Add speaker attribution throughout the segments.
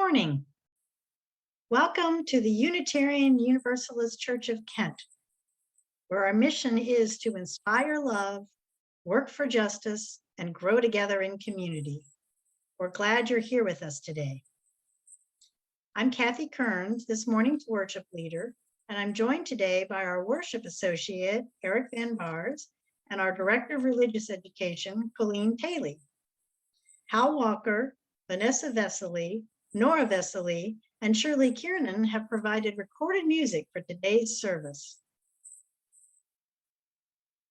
Speaker 1: morning. Welcome to the Unitarian Universalist Church of Kent, where our mission is to inspire love, work for justice, and grow together in community. We're glad you're here with us today. I'm Kathy Kearns, this morning's worship leader, and I'm joined today by our worship associate, Eric Van Bars, and our Director of Religious Education, Colleen Paley. Hal Walker, Vanessa Vesely, Nora Vesely, and Shirley Kiernan have provided recorded music for today's service.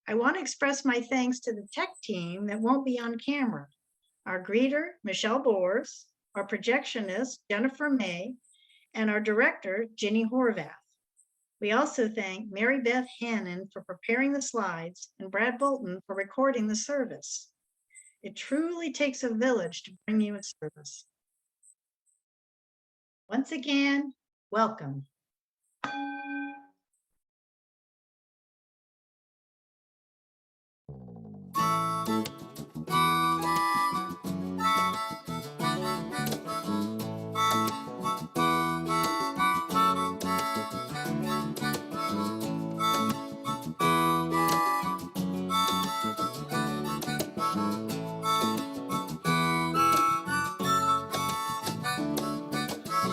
Speaker 1: I want to express my thanks to the tech team that won't be on camera. Our greeter, Michelle Bors, our projectionist, Jennifer May, and our director, Ginny Horvath. We also thank Mary Beth Hannon for preparing the slides and Brad Bolton for recording the service. It truly takes a village to bring you a service. Once again, welcome.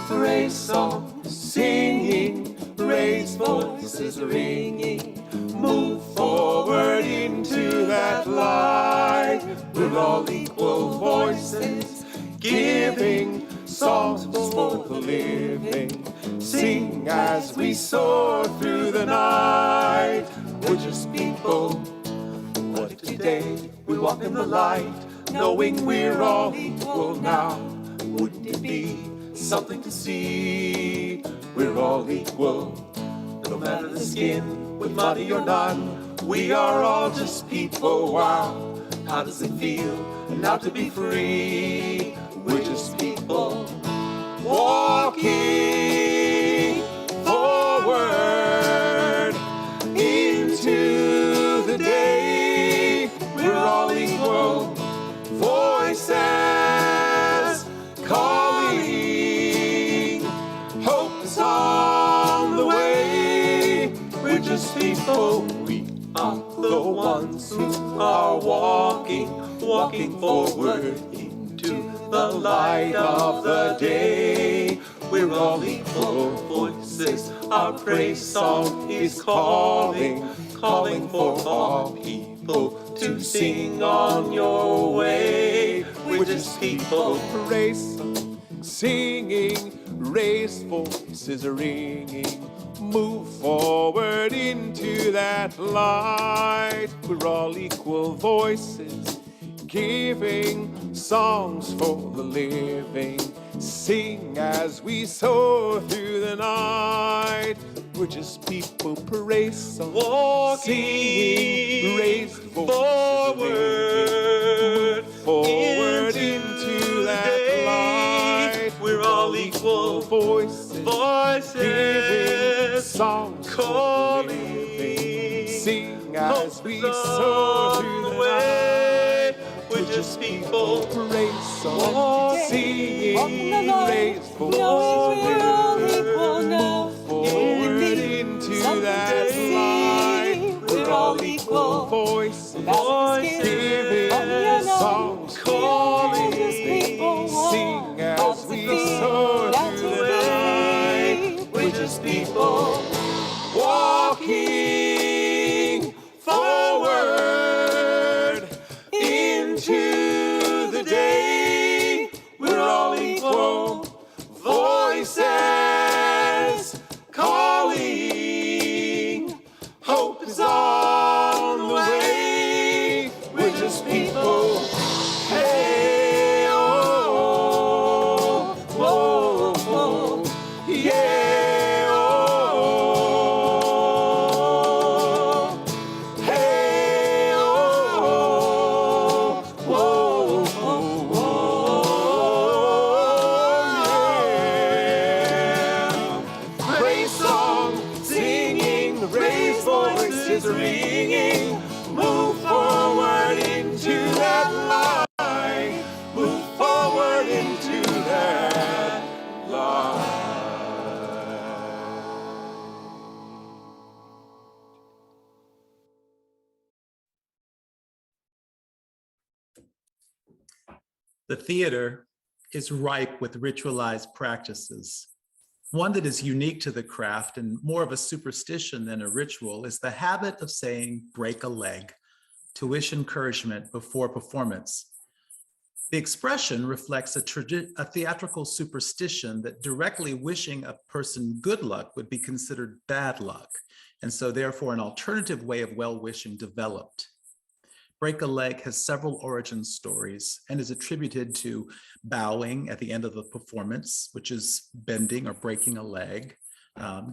Speaker 2: Praise songs singing, raise voices ringing, move forward into that light. We're all equal voices, giving songs for the living. Sing as we soar through the night. We're just people. What if today we walk in the light, knowing we're all equal now? Wouldn't it be something to see? We're all equal, no matter the skin, with money or none. We are all just people. Wow, how does it feel now to be free? We're just people walking forward into the day. We're all equal voices calling. Hope is on the way. We're just people. We are the ones who are walking forward into the light of the day. We're all equal voices. Our praise song is calling for all people to sing on your way. We're just people.
Speaker 3: Praise singing, raise voices ringing, move forward into that light. We're all equal voices, giving songs for the living. Sing as we soar through the night. We're just people, praise songs,
Speaker 2: Walking
Speaker 3: raise voices
Speaker 2: forward
Speaker 3: into that
Speaker 2: day.
Speaker 3: light.
Speaker 2: We're all equal
Speaker 3: voices,
Speaker 2: voices
Speaker 3: songs
Speaker 2: calling.
Speaker 3: Sing as we
Speaker 2: Hope is
Speaker 3: soar
Speaker 2: on
Speaker 3: through
Speaker 2: the
Speaker 3: the
Speaker 2: way.
Speaker 3: night.
Speaker 2: We're just people
Speaker 3: Praise songs,
Speaker 2: walking
Speaker 3: singing, praise
Speaker 4: knowing we're all equal now.
Speaker 3: forward into that light.
Speaker 4: We're all equal.
Speaker 3: Voices,
Speaker 2: voices
Speaker 3: songs
Speaker 2: calling.
Speaker 3: Sing as we soar through the night.
Speaker 2: We're just people
Speaker 3: Walking forward into the day. We're all equal voices calling. Hope is on the way. We're just people. Hey, oh, oh, oh.
Speaker 5: The theater is ripe with ritualized practices. One that is unique to the craft and more of a superstition than a ritual is the habit of saying break a leg to wish encouragement before performance. The expression reflects a theatrical superstition that directly wishing a person good luck would be considered bad luck, and so therefore an alternative way of well-wishing developed. Break a leg has several origin stories and is attributed to bowing at the end of the performance, which is bending or breaking a leg,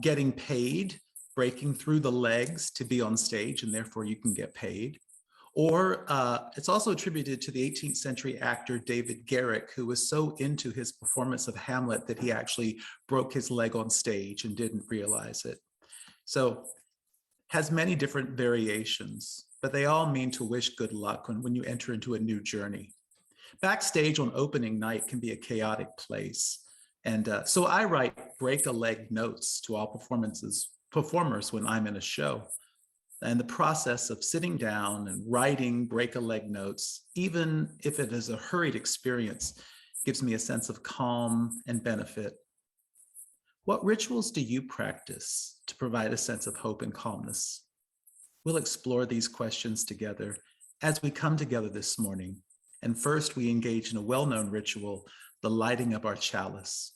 Speaker 5: getting paid, breaking through the legs to be on stage, and therefore you can get paid. Or it's also attributed to the 18th century actor David Garrick, who was so into his performance of Hamlet that he actually broke his leg on stage and didn't realize it. So has many different variations, but they all mean to wish good luck when you enter into a new journey. Backstage on opening night can be a chaotic place. And so I write break a leg notes to all performers when I'm in a show. And the process of sitting down and writing break a leg notes, even if it is a hurried experience, gives me a sense of calm and benefit. What rituals do you practice to provide a sense of hope and calmness? We'll explore these questions together as we come together this morning. And first, we engage in a well-known ritual, the lighting of our chalice.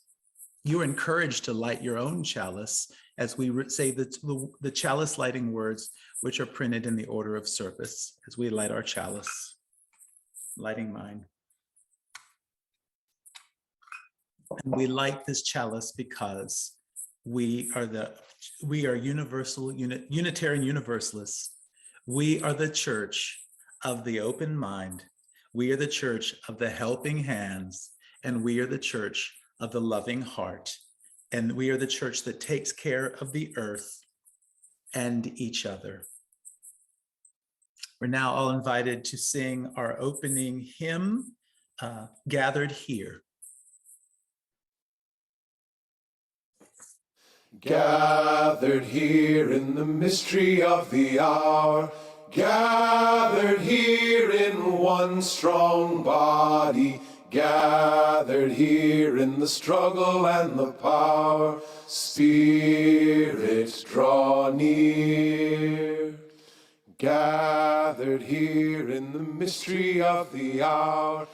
Speaker 5: You are encouraged to light your own chalice as we say the chalice lighting words, which are printed in the order of service as we light our chalice. Lighting mine. And we light this chalice because we are Unitarian Universalists. We are the church of the open mind. We are the church of the helping hands, and we are the church of the loving heart. And we are the church that takes care of the earth and each other. We're now all invited to sing our opening hymn, Gathered Here.
Speaker 3: Gathered here in the mystery of the hour, gathered here in one strong body, gathered here in the struggle and the power. Spirit, draw near. Gathered here in the mystery of the hour,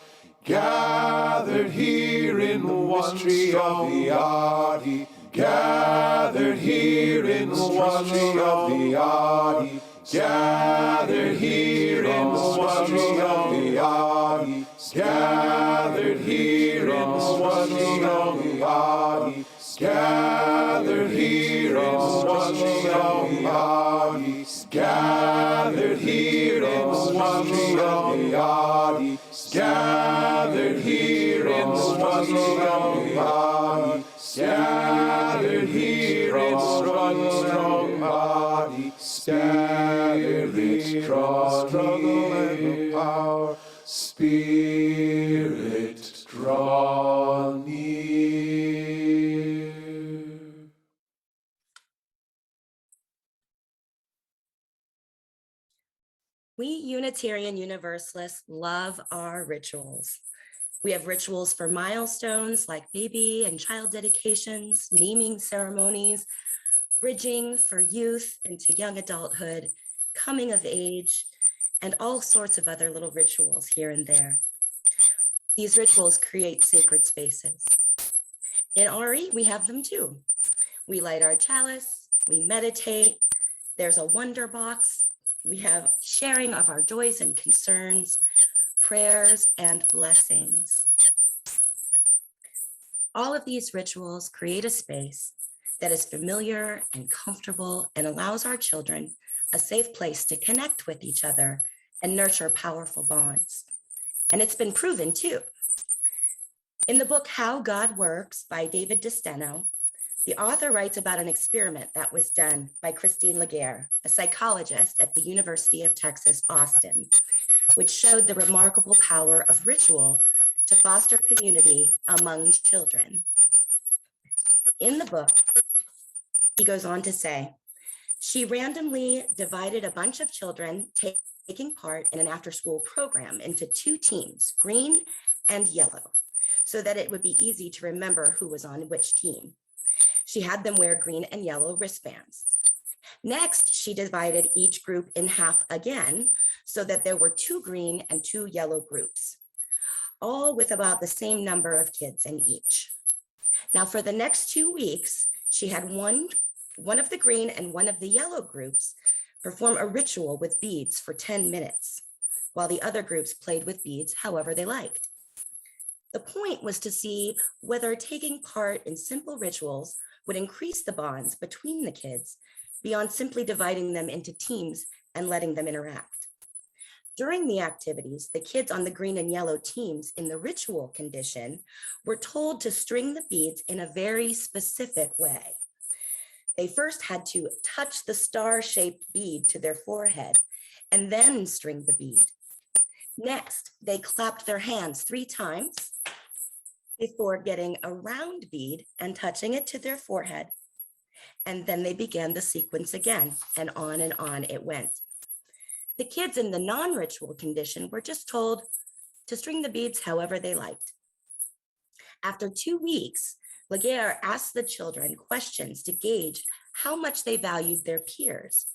Speaker 3: gathered here in the mystery of the body, gathered here in the mystery of the body, gathered here in the mystery of the body, gathered here in the mystery of the body, gathered here in the mystery of the body, gathered here in the mystery of the body, gathered here in the mystery of the body, gathered here in the strong body, Spirit, struggle and the power, Spirit, draw near.
Speaker 6: We Unitarian Universalists love our rituals. We have rituals for milestones like baby and child dedications, naming ceremonies, bridging for youth into young adulthood, coming of age, and all sorts of other little rituals here and there. These rituals create sacred spaces. In RE, we have them too. We light our chalice, we meditate, there's a wonder box, we have sharing of our joys and concerns, prayers and blessings. All of these rituals create a space that is familiar and comfortable and allows our children a safe place to connect with each other and nurture powerful bonds. And it's been proven too. In the book, How God Works by David DeSteno, the author writes about an experiment that was done by Christine Laguerre, a psychologist at the University of Texas, Austin, which showed the remarkable power of ritual to foster community among children. In the book, he goes on to say, she randomly divided a bunch of children taking part in an after-school program into two teams, green and yellow, so that it would be easy to remember who was on which team. She had them wear green and yellow wristbands. Next, she divided each group in half again, so that there were 2 green and 2 yellow groups, all with about the same number of kids in each. Now, for the next 2 weeks, she had one of the green and one of the yellow groups perform a ritual with beads for 10 minutes, while the other groups played with beads however they liked. The point was to see whether taking part in simple rituals would increase the bonds between the kids beyond simply dividing them into teams and letting them interact. During the activities, the kids on the green and yellow teams in the ritual condition were told to string the beads in a very specific way. They first had to touch the star-shaped bead to their forehead and then string the bead. Next, they clapped their hands 3 times before getting a round bead and touching it to their forehead. And then they began the sequence again, and on it went. The kids in the non-ritual condition were just told to string the beads however they liked. After 2 weeks, Laguerre asked the children questions to gauge how much they valued their peers.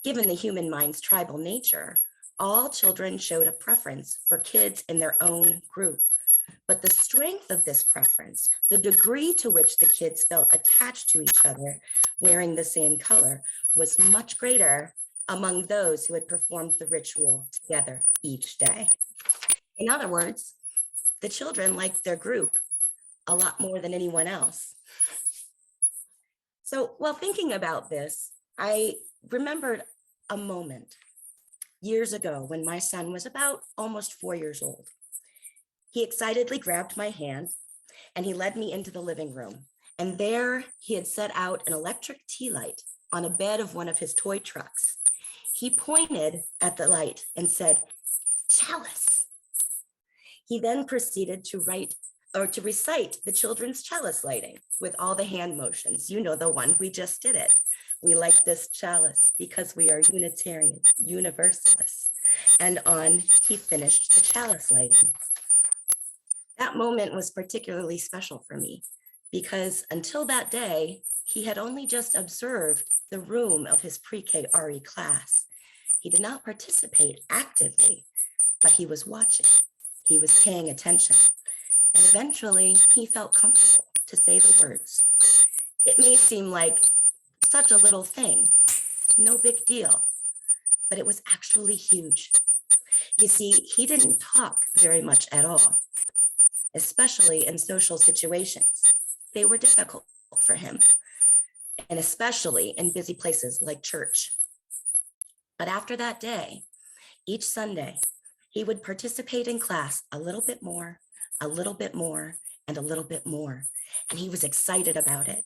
Speaker 6: Given the human mind's tribal nature, all children showed a preference for kids in their own group. But the strength of this preference, the degree to which the kids felt attached to each other wearing the same color, was much greater among those who had performed the ritual together each day. In other words, the children liked their group a lot more than anyone else. So while thinking about this, I remembered a moment years ago when my son was about almost 4 years old. He excitedly grabbed my hand and he led me into the living room. And there he had set out an electric tea light on a bed of one of his toy trucks. He pointed at the light and said, "Chalice." He then proceeded to recite the children's chalice lighting with all the hand motions. You know the one, we just did it. We like this chalice because we are Unitarian, Universalists. And on he finished the chalice lighting. That moment was particularly special for me because until that day, he had only just observed the room of his pre-K RE class. He did not participate actively, but he was watching. He was paying attention. And eventually he felt comfortable to say the words. It may seem like such a little thing, no big deal, but it was actually huge. You see, he didn't talk very much at all, especially in social situations. They were difficult for him, and especially in busy places like church. But after that day, each Sunday, he would participate in class a little bit more, a little bit more, and a little bit more. And he was excited about it.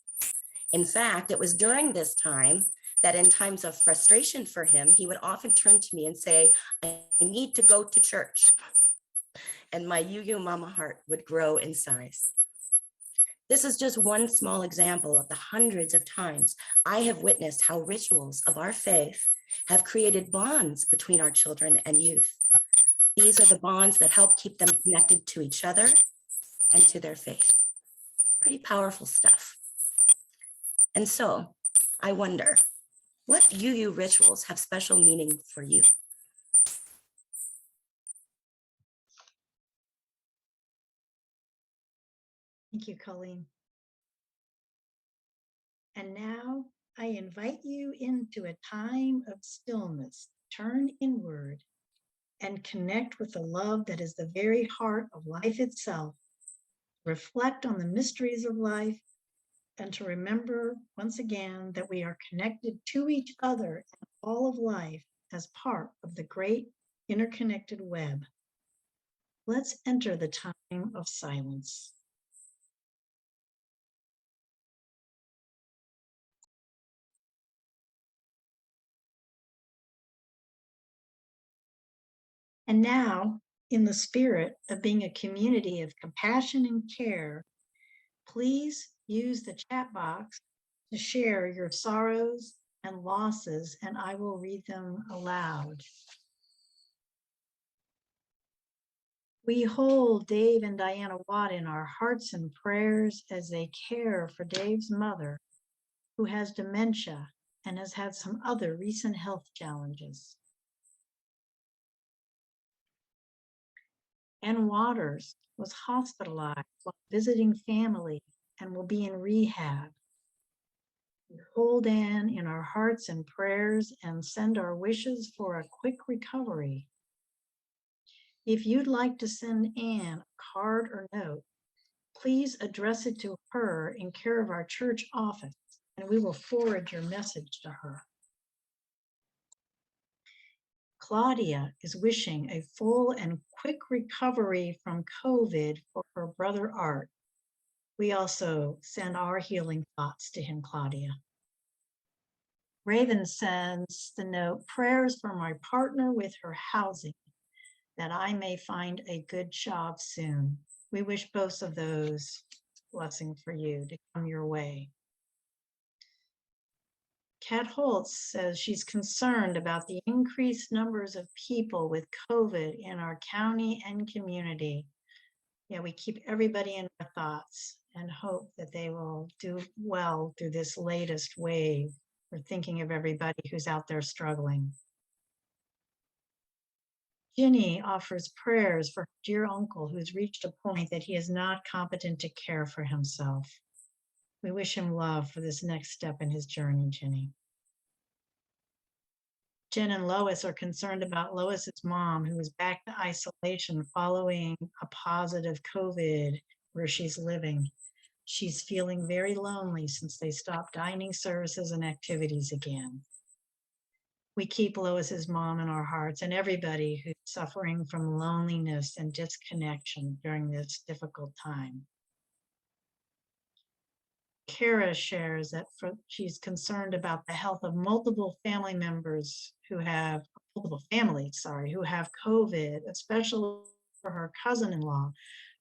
Speaker 6: In fact, it was during this time that in times of frustration for him, he would often turn to me and say, "I need to go to church." And my Yu Mama heart would grow in size. This is just one small example of the hundreds of times I have witnessed how rituals of our faith have created bonds between our children and youth. These are the bonds that help keep them connected to each other and to their faith. Pretty powerful stuff. And so I wonder, what UU rituals have special meaning for you?
Speaker 1: Thank you, Colleen. And now I invite you into a time of stillness. Turn inward and connect with the love that is the very heart of life itself. Reflect on the mysteries of life and to remember once again that we are connected to each other and all of life as part of the great interconnected web. Let's enter the time of silence. And now, in the spirit of being a community of compassion and care, please use the chat box to share your sorrows and losses, and I will read them aloud. We hold Dave and Diana Watt in our hearts and prayers as they care for Dave's mother, who has dementia and has had some other recent health challenges. Ann Waters was hospitalized while visiting family and will be in rehab. We hold Ann in our hearts and prayers and send our wishes for a quick recovery. If you'd like to send Ann a card or note, please address it to her in care of our church office, and we will forward your message to her. Claudia is wishing a full and quick recovery from COVID for her brother Art. We also send our healing thoughts to him, Claudia. Raven sends the note, prayers for my partner with her housing, that I may find a good job soon. We wish both of those blessings for you to come your way. Kat Holtz says she's concerned about the increased numbers of people with COVID in our county and community. Yeah, we keep everybody in our thoughts and hope that they will do well through this latest wave. We're thinking of everybody who's out there struggling. Ginny offers prayers for her dear uncle who's reached a point that he is not competent to care for himself. We wish him love for this next step in his journey, Ginny. Jen and Lois are concerned about Lois's mom, who is back to isolation following a positive COVID where she's living. She's feeling very lonely since they stopped dining services and activities again. We keep Lois's mom in our hearts and everybody who's suffering from loneliness and disconnection during this difficult time. Kara shares that she's concerned about the health of multiple families who have COVID, especially for her cousin-in-law,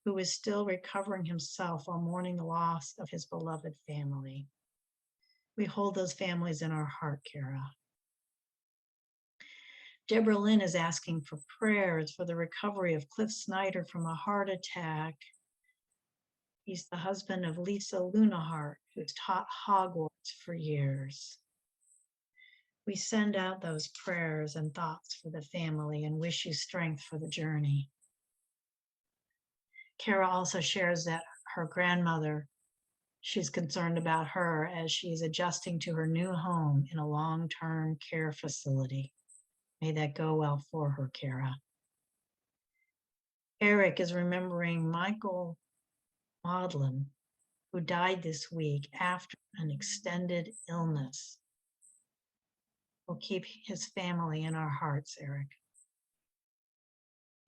Speaker 1: who is still recovering himself while mourning the loss of his beloved family. We hold those families in our heart, Kara. Deborah Lynn is asking for prayers for the recovery of Cliff Snyder from a heart attack. He's the husband of Lisa Lunahart, who's taught Hogwarts for years. We send out those prayers and thoughts for the family and wish you strength for the journey. Kara also shares that her grandmother, she's concerned about her as she's adjusting to her new home in a long-term care facility. May that go well for her, Kara. Eric is remembering Michael Maudlin, who died this week after an extended illness. We'll keep his family in our hearts, Eric.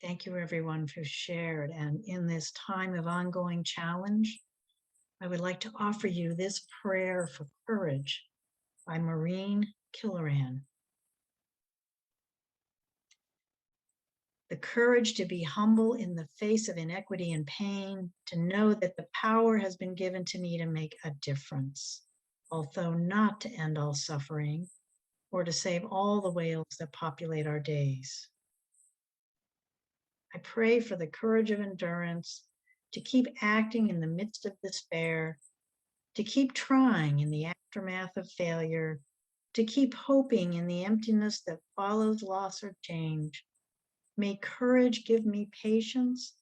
Speaker 1: Thank you, everyone, who shared. And in this time of ongoing challenge, I would like to offer you this prayer for courage by Maureen Killoran. The courage to be humble in the face of inequity and pain, to know that the power has been given to me to make a difference, although not to end all suffering or to save all the whales that populate our days. I pray for the courage of endurance, to keep acting in the midst of despair, to keep trying in the aftermath of failure, to keep hoping in the emptiness that follows loss or change. May courage give me patience,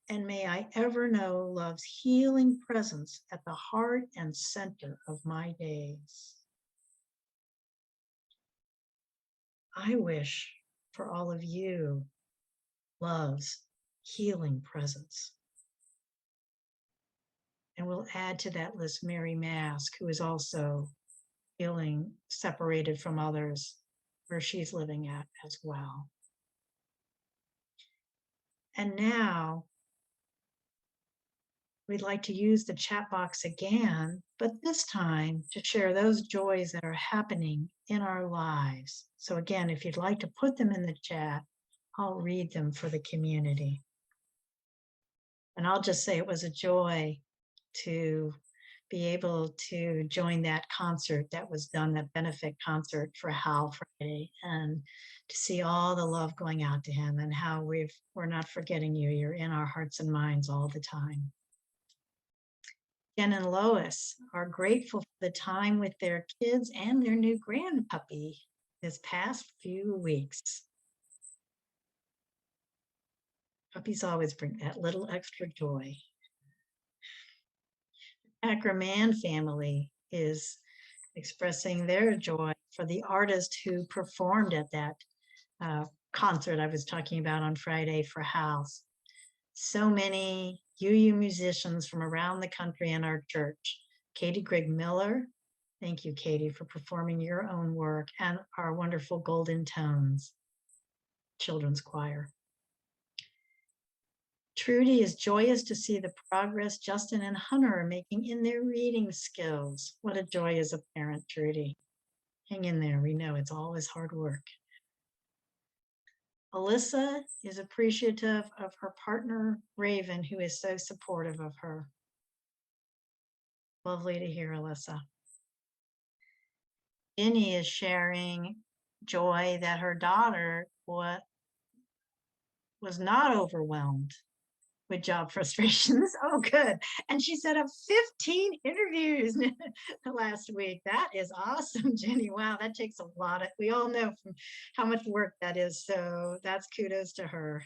Speaker 1: and may I ever know love's healing presence at the heart and center of my days. I wish for all of you love's healing presence. And we'll add to that list Mary Mask, who is also feeling separated from others where she's living at as well. And now we'd like to use the chat box again, but this time to share those joys that are happening in our lives. So again, if you'd like to put them in the chat, I'll read them for the community. And I'll just say it was a joy to be able to join that concert that was done, that benefit concert for Hal Friday, and to see all the love going out to him and how we're not forgetting you. You're in our hearts and minds all the time. Jen and Lois are grateful for the time with their kids and their new grandpuppy this past few weeks. Puppies always bring that little extra joy. Ackerman family is expressing their joy for the artist who performed at that concert I was talking about on Friday for House. So many UU musicians from around the country and our church. Katie Grigg Miller, thank you, Katie, for performing your own work, and our wonderful Golden Tones children's choir. Trudy is joyous to see the progress Justin and Hunter are making in their reading skills. What a joy as a parent, Trudy. Hang in there. We know it's always hard work. Alyssa is appreciative of her partner, Raven, who is so supportive of her. Lovely to hear, Alyssa. Jenny is sharing joy that her daughter was not overwhelmed with job frustrations. Oh, good. And she set up 15 interviews last week. That is awesome, Jenny. Wow, that takes a lot of, we all know from how much work that is. So that's kudos to her.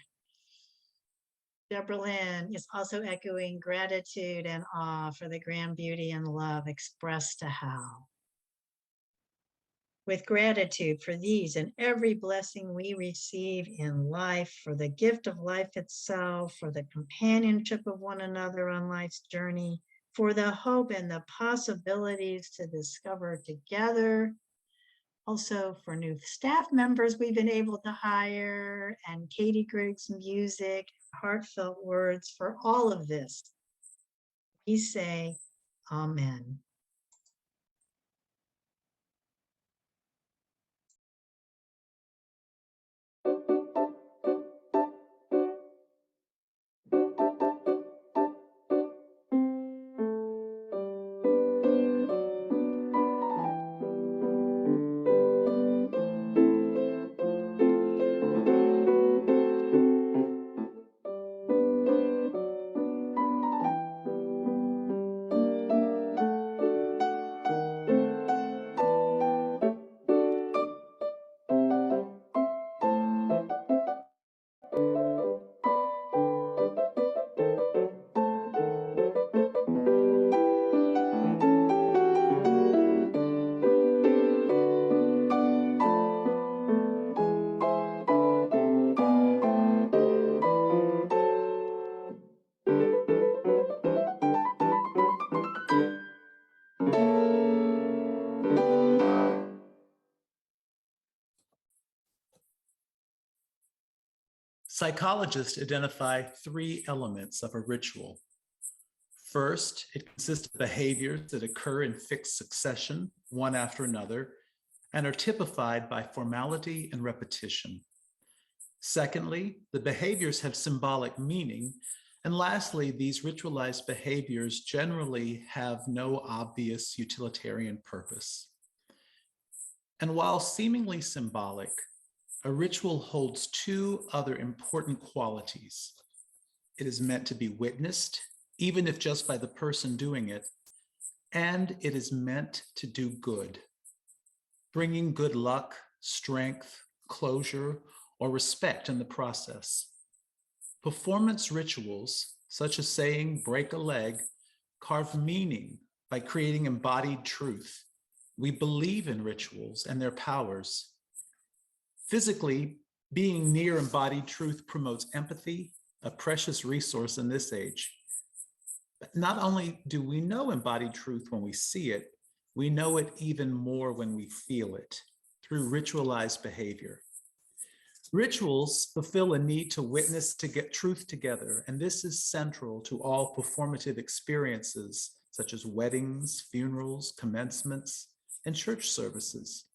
Speaker 1: Deborah Lynn is also echoing gratitude and awe for the grand beauty and love expressed to Hal. With gratitude for these and every blessing we receive in life, for the gift of life itself, for the companionship of one another on life's journey, for the hope and the possibilities to discover together, also for new staff members we've been able to hire, and Katie Grigg's music, heartfelt words. For all of this, we say amen.
Speaker 5: Psychologists identify 3 elements of a ritual. First, it consists of behaviors that occur in fixed succession, one after another, and are typified by formality and repetition. Secondly, the behaviors have symbolic meaning. And lastly, these ritualized behaviors generally have no obvious utilitarian purpose. And while seemingly symbolic, a ritual holds 2 other important qualities. It is meant to be witnessed, even if just by the person doing it, and it is meant to do good, bringing good luck, strength, closure, or respect in the process. Performance rituals, such as saying break a leg, carve meaning by creating embodied truth. We believe in rituals and their powers. Physically, being near embodied truth promotes empathy, a precious resource in this age. But not only do we know embodied truth when we see it, we know it even more when we feel it through ritualized behavior. Rituals fulfill a need to witness, to get truth together, and this is central to all performative experiences such as weddings, funerals, commencements, and church services,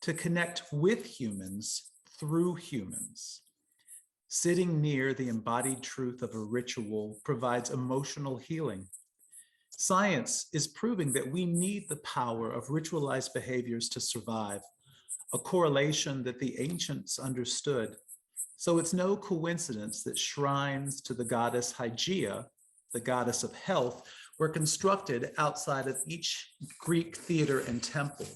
Speaker 5: to connect with humans through humans. Sitting near the embodied truth of a ritual provides emotional healing. Science is proving that we need the power of ritualized behaviors to survive, a correlation that the ancients understood. So it's no coincidence that shrines to the goddess Hygeia, the goddess of health, were constructed outside of each Greek theater and temple.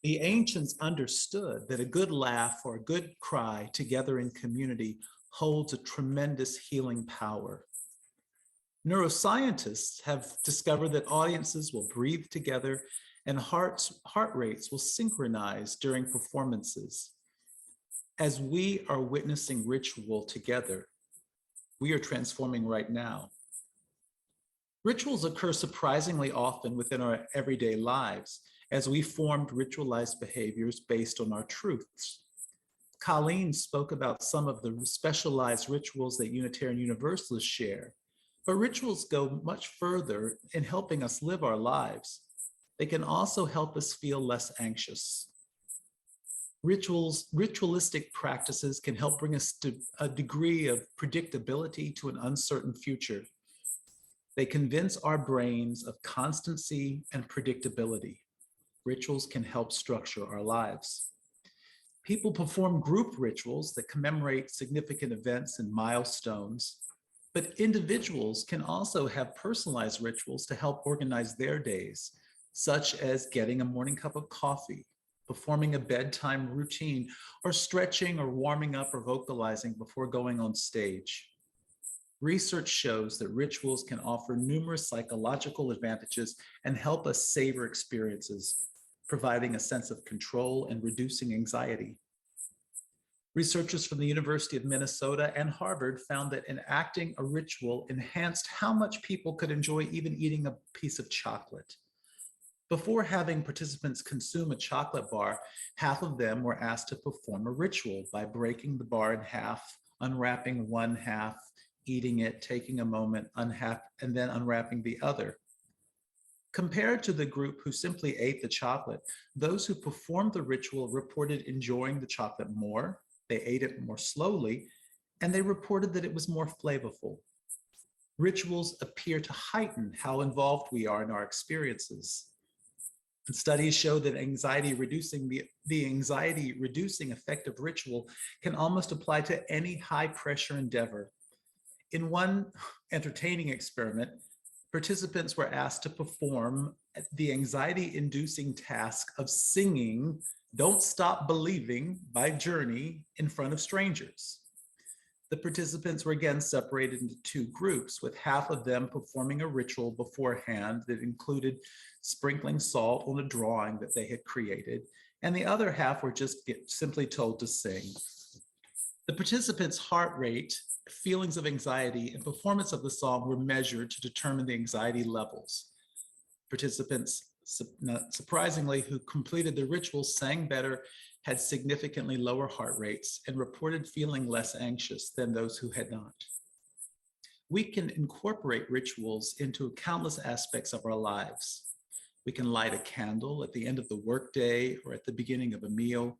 Speaker 5: The ancients understood that a good laugh or a good cry together in community holds a tremendous healing power. Neuroscientists have discovered that audiences will breathe together and heart rates will synchronize during performances. As we are witnessing ritual together, we are transforming right now. Rituals occur surprisingly often within our everyday lives as we formed ritualized behaviors based on our truths. Colleen spoke about some of the specialized rituals that Unitarian Universalists share, but rituals go much further in helping us live our lives. They can also help us feel less anxious. Ritualistic practices can help bring us to a degree of predictability to an uncertain future. They convince our brains of constancy and predictability. Rituals can help structure our lives. People perform group rituals that commemorate significant events and milestones, but individuals can also have personalized rituals to help organize their days, such as getting a morning cup of coffee, performing a bedtime routine, or stretching or warming up or vocalizing before going on stage. Research shows that rituals can offer numerous psychological advantages and help us savor experiences, providing a sense of control and reducing anxiety. Researchers from the University of Minnesota and Harvard found that enacting a ritual enhanced how much people could enjoy even eating a piece of chocolate. Before having participants consume a chocolate bar, half of them were asked to perform a ritual by breaking the bar in half, unwrapping one half, eating it, taking a moment, and then unwrapping the other. Compared to the group who simply ate the chocolate, those who performed the ritual reported enjoying the chocolate more, they ate it more slowly, and they reported that it was more flavorful. Rituals appear to heighten how involved we are in our experiences. And studies show that the anxiety-reducing effect of ritual can almost apply to any high-pressure endeavor. In one entertaining experiment, participants were asked to perform the anxiety-inducing task of singing "Don't Stop Believing" by Journey in front of strangers. The participants were again separated into two groups, with half of them performing a ritual beforehand that included sprinkling salt on a drawing that they had created, and the other half were just simply told to sing. The participants' heart rate, feelings of anxiety, and performance of the song were measured to determine the anxiety levels. Participants, not surprisingly, who completed the ritual sang better, had significantly lower heart rates, and reported feeling less anxious than those who had not. We can incorporate rituals into countless aspects of our lives. We can light a candle at the end of the workday or at the beginning of a meal.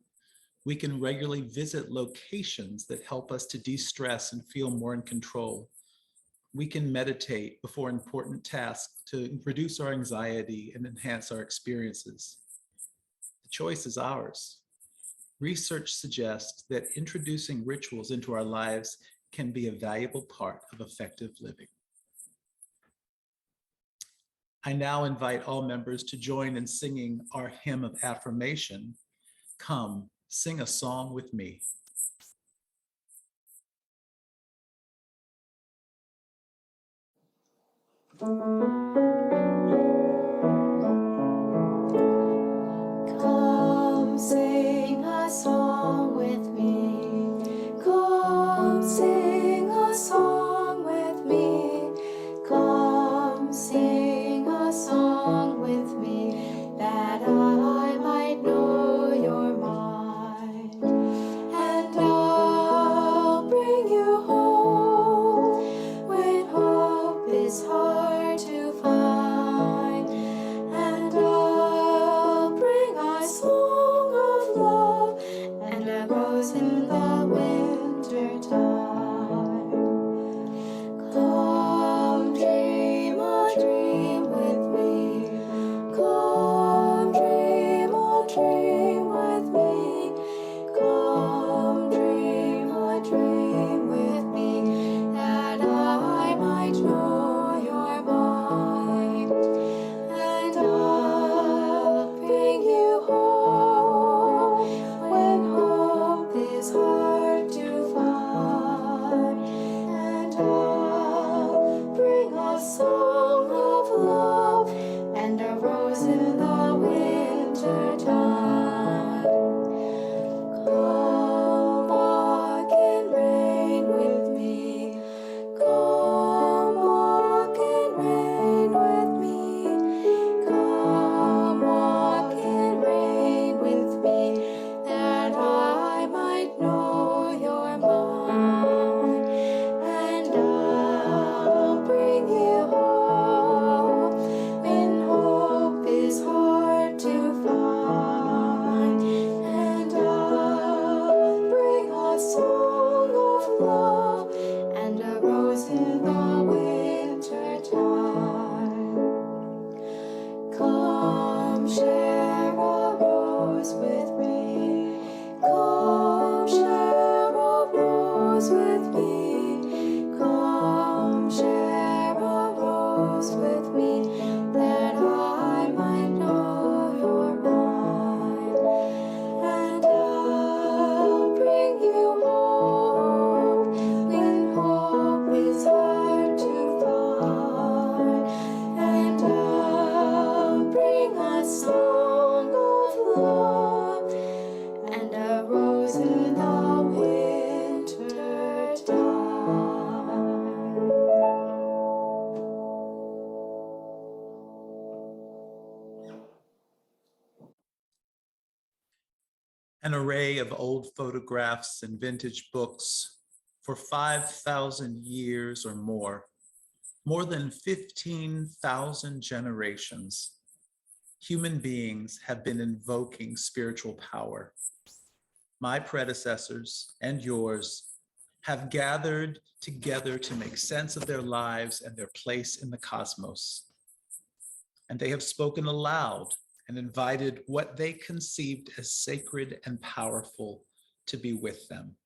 Speaker 5: We can regularly visit locations that help us to de-stress and feel more in control. We can meditate before important tasks to reduce our anxiety and enhance our experiences. The choice is ours. Research suggests that introducing rituals into our lives can be a valuable part of effective living. I now invite all members to join in singing our hymn of affirmation, "Come, Sing a Song with Me."
Speaker 7: Come sing a song with me. Come sing a song with me. Come sing a song with me, that I might know your mind. And I'll bring you home when hope is hard to find. dream with me, that I might know your mind. And I'll bring you home when hope is hard to find. And I'll bring a song of love and a rose in the winter time. Come walk in rain with me. Come walk in rain with me. Come walk in rain with me, that I might know your mind. And I'll bring you home when hope is hard to find. And I'll bring a song of love and a rose in the winter time. Come share a rose with me. Come share a rose with me. Come share a rose with me, that I might know your mind. And I'll bring you home when hope is hard to find. And I'll bring a song of love and a rose in the winter time.
Speaker 5: An array of old photographs and vintage books for 5,000 years or more than 15,000 generations. Human beings have been invoking spiritual power. My predecessors and yours have gathered together to make sense of their lives and their place in the cosmos. And they have spoken aloud and invited what they conceived as sacred and powerful to be with them.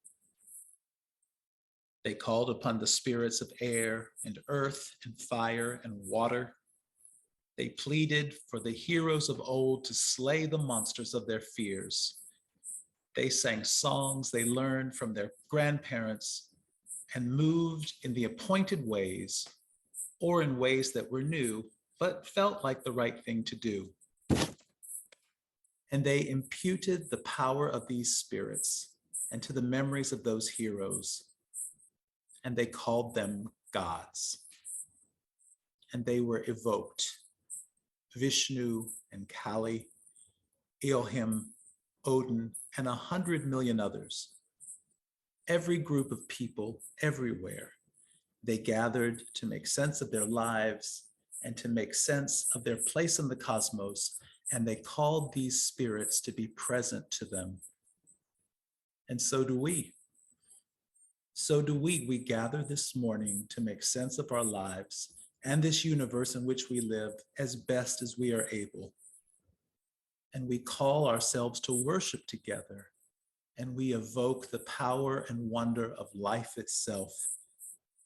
Speaker 5: They called upon the spirits of air and earth and fire and water. They pleaded for the heroes of old to slay the monsters of their fears. They sang songs they learned from their grandparents and moved in the appointed ways, or in ways that were new, but felt like the right thing to do. And they imputed the power of these spirits and to the memories of those heroes, and they called them gods. And they were evoked, Vishnu and Kali, Elohim, Odin, and 100 million others. Every group of people everywhere, they gathered to make sense of their lives and to make sense of their place in the cosmos, and they called these spirits to be present to them. And so do we. So do we. We gather this morning to make sense of our lives and this universe in which we live as best as we are able. And we call ourselves to worship together, and we evoke the power and wonder of life itself,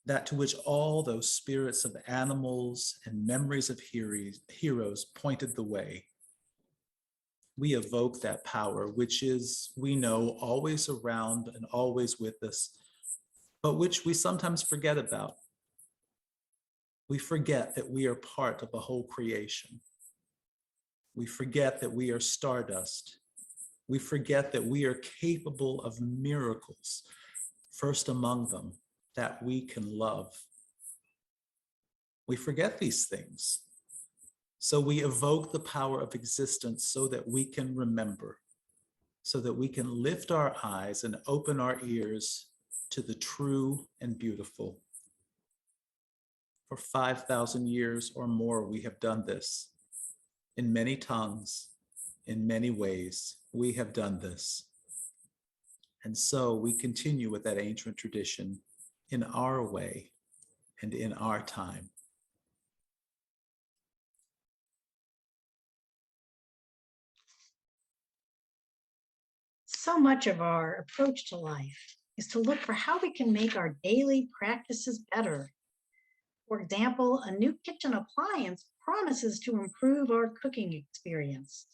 Speaker 5: that to which all those spirits of animals and memories of heroes pointed the way. We evoke that power, which is, we know, always around and always with us, but which we sometimes forget about. We forget that we are part of the whole creation. We forget that we are stardust. We forget that we are capable of miracles, first among them, that we can love. We forget these things. So we evoke the power of existence so that we can remember, so that we can lift our eyes and open our ears to the true and beautiful. For 5,000 years or more, we have done this. In many tongues, in many ways, we have done this. And so we continue with that ancient tradition in our way and in our time.
Speaker 1: So much of our approach to life is to look for how we can make our daily practices better. For example, a new kitchen appliance promises to improve our cooking experience.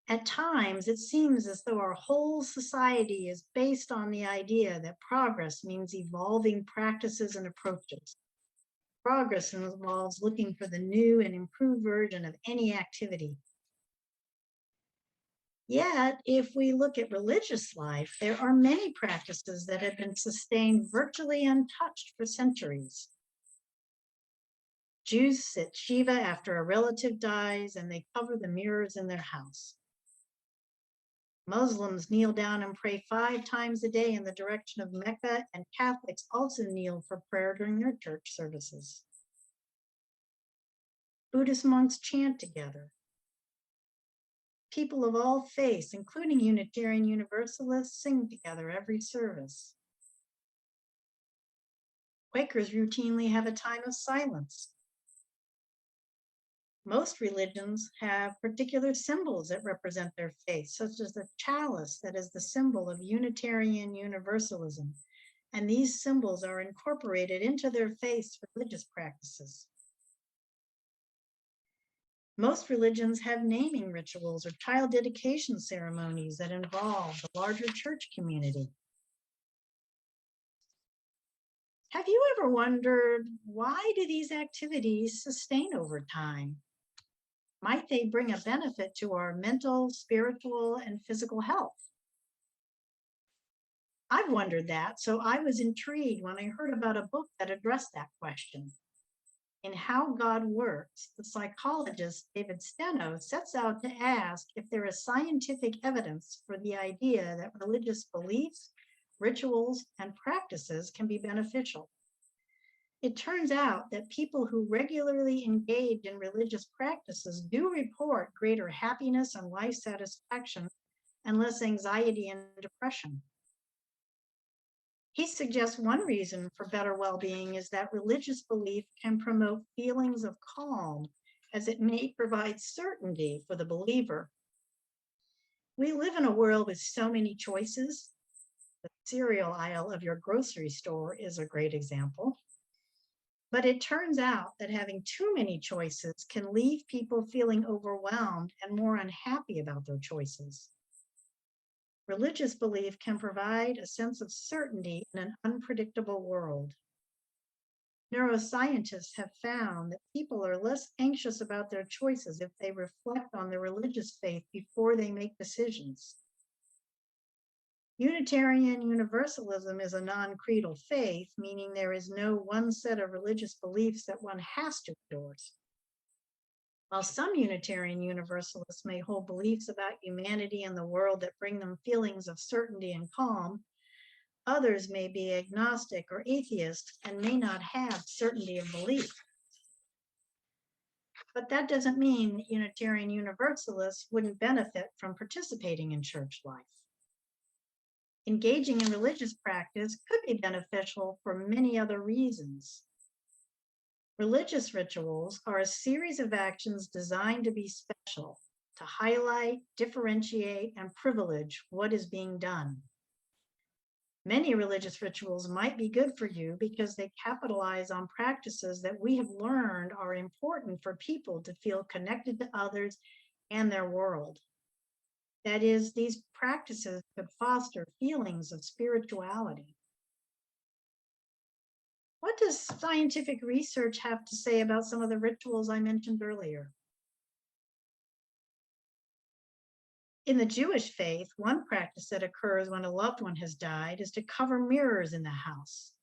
Speaker 1: At times, it seems as though our whole society is based on the idea that progress means evolving practices and approaches. Progress involves looking for the new and improved version of any activity. Yet, if we look at religious life, there are many practices that have been sustained virtually untouched for centuries. Jews sit Shiva after a relative dies and they cover the mirrors in their house. Muslims kneel down and pray 5 times a day in the direction of Mecca, and Catholics also kneel for prayer during their church services. Buddhist monks chant together. People of all faiths, including Unitarian Universalists, sing together every service. Quakers routinely have a time of silence. Most religions have particular symbols that represent their faith, such as the chalice that is the symbol of Unitarian Universalism, and these symbols are incorporated into their faith's religious practices. Most religions have naming rituals or child dedication ceremonies that involve the larger church community. Have you ever wondered, why do these activities sustain over time? Might they bring a benefit to our mental, spiritual, and physical health? I've wondered that, so I was intrigued when I heard about a book that addressed that question. In How God Works, the psychologist David Steno sets out to ask if there is scientific evidence for the idea that religious beliefs, rituals, and practices can be beneficial. It turns out that people who regularly engage in religious practices do report greater happiness and life satisfaction and less anxiety and depression. He suggests one reason for better well-being is that religious belief can promote feelings of calm, as it may provide certainty for the believer. We live in a world with so many choices. The cereal aisle of your grocery store is a great example. But it turns out that having too many choices can leave people feeling overwhelmed and more unhappy about their choices. Religious belief can provide a sense of certainty in an unpredictable world. Neuroscientists have found that people are less anxious about their choices if they reflect on their religious faith before they make decisions. Unitarian Universalism is a non-creedal faith, meaning there is no one set of religious beliefs that one has to endorse. While some Unitarian Universalists may hold beliefs about humanity and the world that bring them feelings of certainty and calm, others may be agnostic or atheist and may not have certainty of belief. But that doesn't mean that Unitarian Universalists wouldn't benefit from participating in church life. Engaging in religious practice could be beneficial for many other reasons. Religious rituals are a series of actions designed to be special, to highlight, differentiate, and privilege what is being done. Many religious rituals might be good for you because they capitalize on practices that we have learned are important for people to feel connected to others and their world. That is, these practices could foster feelings of spirituality. What does scientific research have to say about some of the rituals I mentioned earlier? In the Jewish faith, one practice that occurs when a loved one has died is to cover mirrors in the house.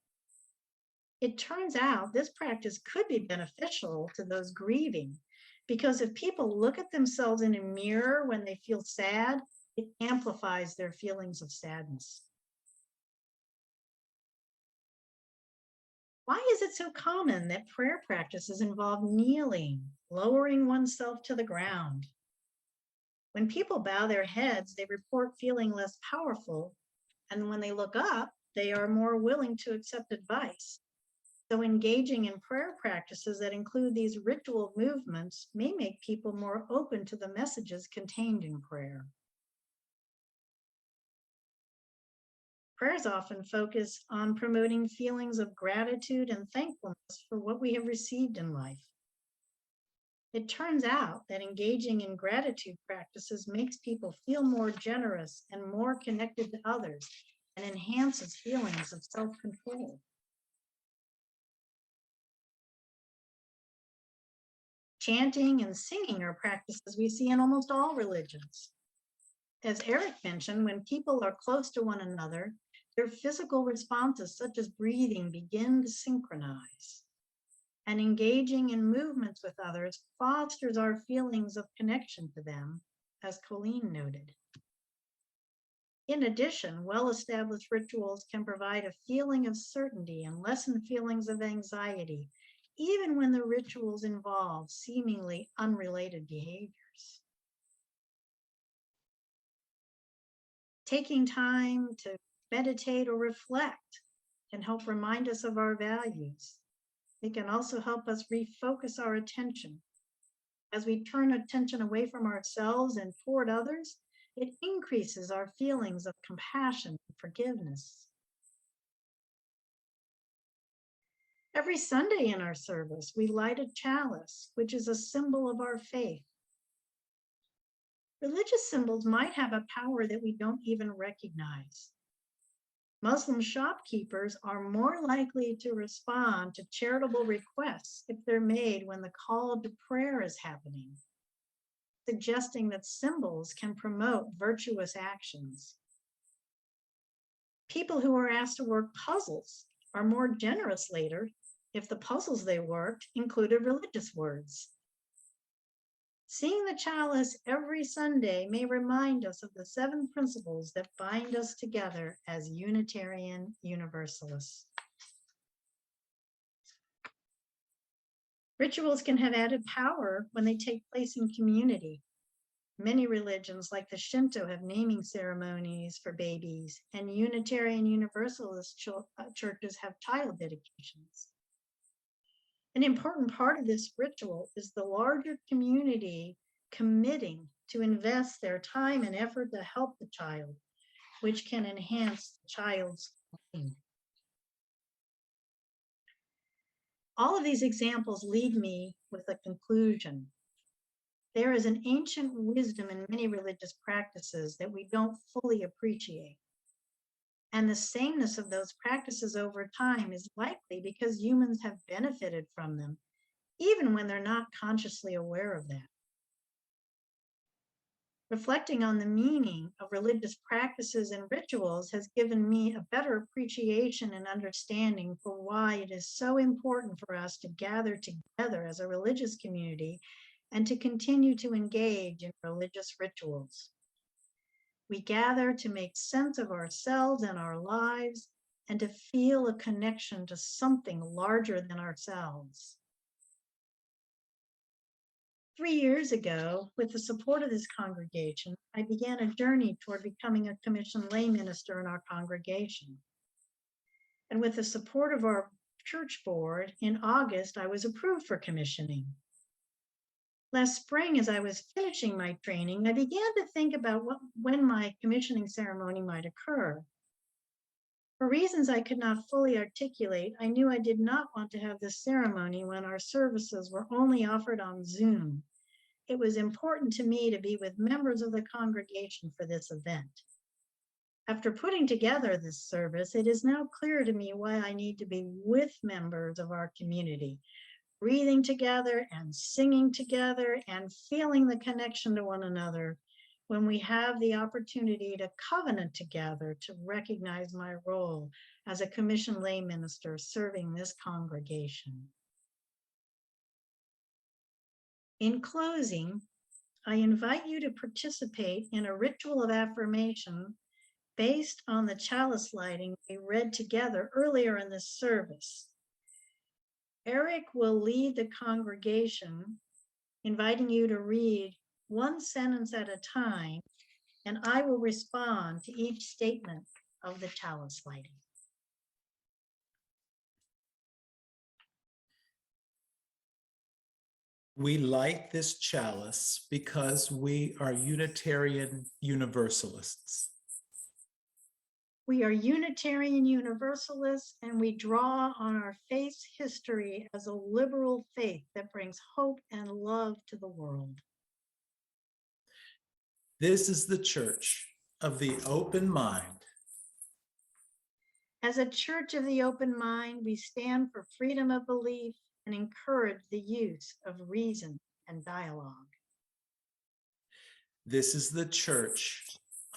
Speaker 1: It turns out this practice could be beneficial to those grieving, because if people look at themselves in a mirror when they feel sad, it amplifies their feelings of sadness. Why is it so common that prayer practices involve kneeling, lowering oneself to the ground? When people bow their heads, they report feeling less powerful, and when they look up, they are more willing to accept advice. So engaging in prayer practices that include these ritual movements may make people more open to the messages contained in prayer. Prayers often focus on promoting feelings of gratitude and thankfulness for what we have received in life. It turns out that engaging in gratitude practices makes people feel more generous and more connected to others and enhances feelings of self-control. Chanting and singing are practices we see in almost all religions. As Eric mentioned, when people are close to one another, their physical responses, such as breathing, begin to synchronize. And engaging in movements with others fosters our feelings of connection to them, as Colleen noted. In addition, well-established rituals can provide a feeling of certainty and lessen feelings of anxiety, even when the rituals involve seemingly unrelated behaviors. Taking time to meditate or reflect can help remind us of our values. It can also help us refocus our attention. As we turn attention away from ourselves and toward others, it increases our feelings of compassion and forgiveness. Every Sunday in our service, we light a chalice, which is a symbol of our faith. Religious symbols might have a power that we don't even recognize. Muslim shopkeepers are more likely to respond to charitable requests if they're made when the call to prayer is happening, suggesting that symbols can promote virtuous actions. People who are asked to work puzzles are more generous later if the puzzles they worked included religious words. Seeing the chalice every Sunday may remind us of the 7 principles that bind us together as Unitarian Universalists. Rituals can have added power when they take place in community. Many religions, like the Shinto, have naming ceremonies for babies, and Unitarian Universalist churches have child dedications. An important part of this ritual is the larger community committing to invest their time and effort to help the child, which can enhance the child's well-being. All of these examples lead me with a conclusion. There is an ancient wisdom in many religious practices that we don't fully appreciate. And the sameness of those practices over time is likely because humans have benefited from them, even when they're not consciously aware of that. Reflecting on the meaning of religious practices and rituals has given me a better appreciation and understanding for why it is so important for us to gather together as a religious community and to continue to engage in religious rituals. We gather to make sense of ourselves and our lives and to feel a connection to something larger than ourselves. 3 years ago, with the support of this congregation, I began a journey toward becoming a commissioned lay minister in our congregation. And with the support of our church board, in August, I was approved for commissioning. Last spring, as I was finishing my training, I began to think about when my commissioning ceremony might occur. For reasons I could not fully articulate, I knew I did not want to have this ceremony when our services were only offered on Zoom. It was important to me to be with members of the congregation for this event. After putting together this service, it is now clear to me why I need to be with members of our community, breathing together and singing together and feeling the connection to one another when we have the opportunity to covenant together to recognize my role as a commissioned lay minister serving this congregation. In closing, I invite you to participate in a ritual of affirmation based on the chalice lighting we read together earlier in this service. Eric will lead the congregation, inviting you to read one sentence at a time, and I will respond to each statement of the chalice lighting.
Speaker 5: We light this chalice because we are Unitarian Universalists.
Speaker 1: We are Unitarian Universalists, and we draw on our faith's history as a liberal faith that brings hope and love to the world.
Speaker 5: This is the Church of the Open Mind.
Speaker 1: As a church of the open mind, we stand for freedom of belief and encourage the use of reason and dialogue.
Speaker 5: This is the Church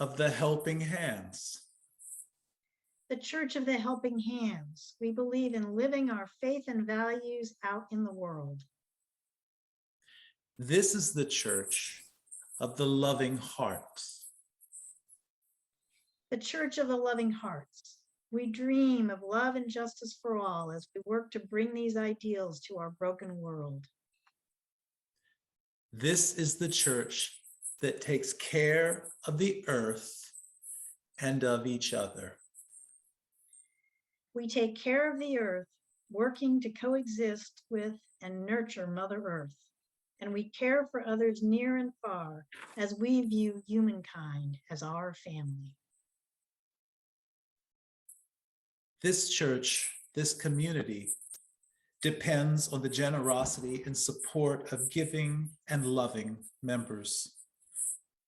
Speaker 5: of the Helping Hands.
Speaker 1: The Church of the Helping Hands. We believe in living our faith and values out in the world.
Speaker 5: This is the Church of the Loving Hearts.
Speaker 1: The Church of the Loving Hearts. We dream of love and justice for all as we work to bring these ideals to our broken world.
Speaker 5: This is the Church that takes care of the earth and of each other.
Speaker 1: We take care of the earth, working to coexist with and nurture Mother Earth. And we care for others near and far as we view humankind as our family.
Speaker 5: This church, this community, depends on the generosity and support of giving and loving members.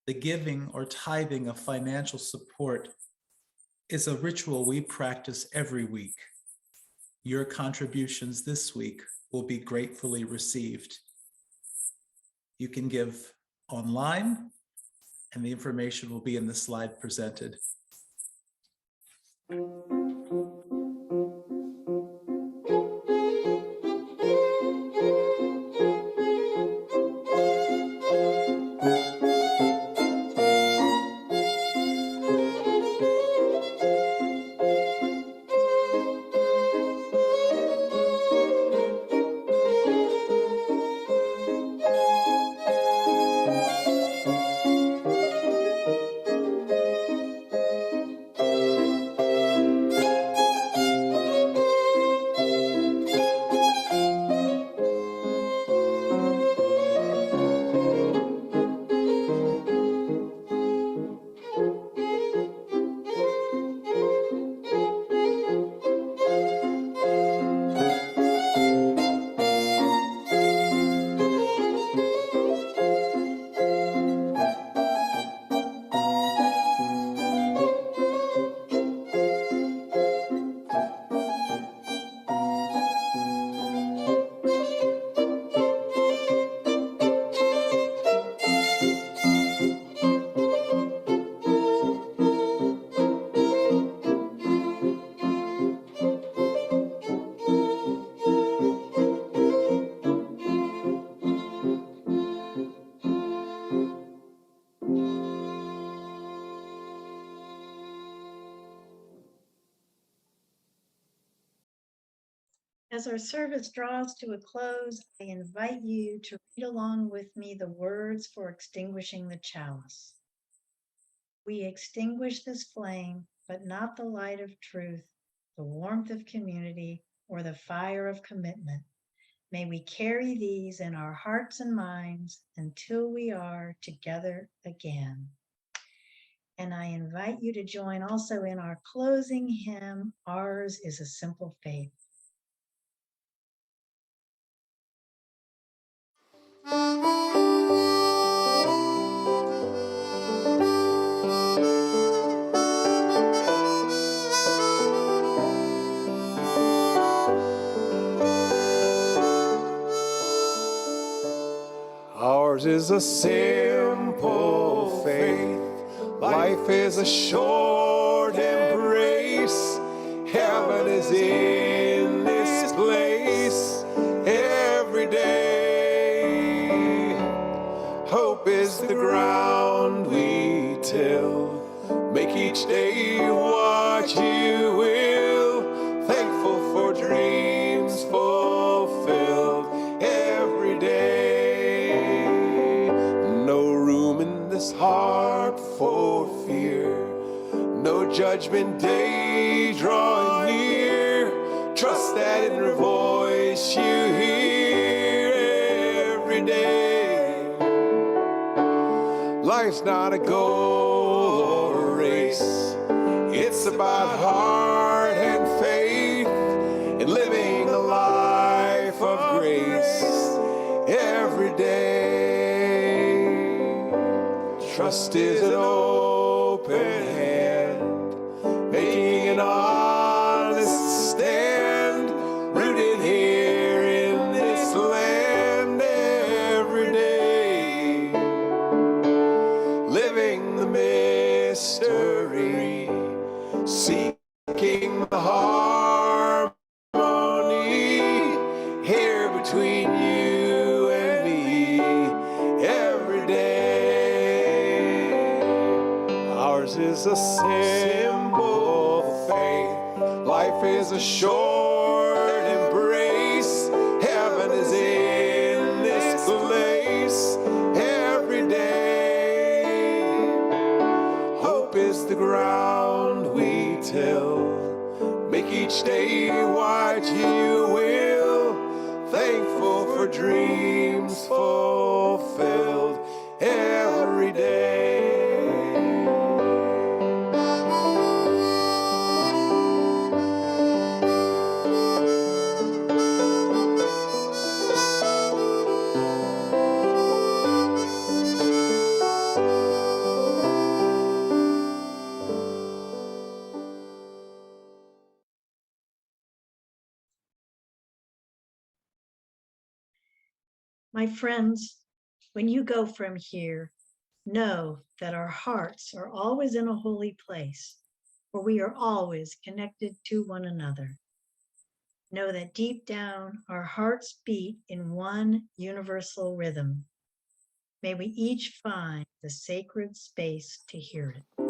Speaker 5: The giving or tithing of financial support is a ritual we practice every week. Your contributions this week will be gratefully received. You can give online, and the information will be in the slide presented.
Speaker 1: As our service draws to a close, I invite you to read along with me the words for extinguishing the chalice. We extinguish this flame, but not the light of truth, the warmth of community, or the fire of commitment. May we carry these in our hearts and minds until we are together again. And I invite you to join also in our closing hymn, Ours is a Simple Faith.
Speaker 3: Ours is a simple faith. Life is a short embrace. Heaven is in this place every day. Hope is the ground we till. Make each day what you will. Thankful for dreams fulfilled every day. No room in this heart for fear. No judgment day drawing near. Trust that inner voice you hear every day. Life's not a goal or a race. It's It's about heart and faith and living a life of grace every day. Trust is an open hand, making an honest stand, rooted here in this land every day. Living the mystery, seeking the harmony here between you and me every day. Ours is a simple faith. Life is a short embrace. Heaven is in this place every day. Hope is the ground we till. Make each day what you will. Thankful for dreams fulfilled every day.
Speaker 1: My friends, when you go from here, know that our hearts are always in a holy place, where we are always connected to one another. Know that deep down, our hearts beat in one universal rhythm. May we each find the sacred space to hear it.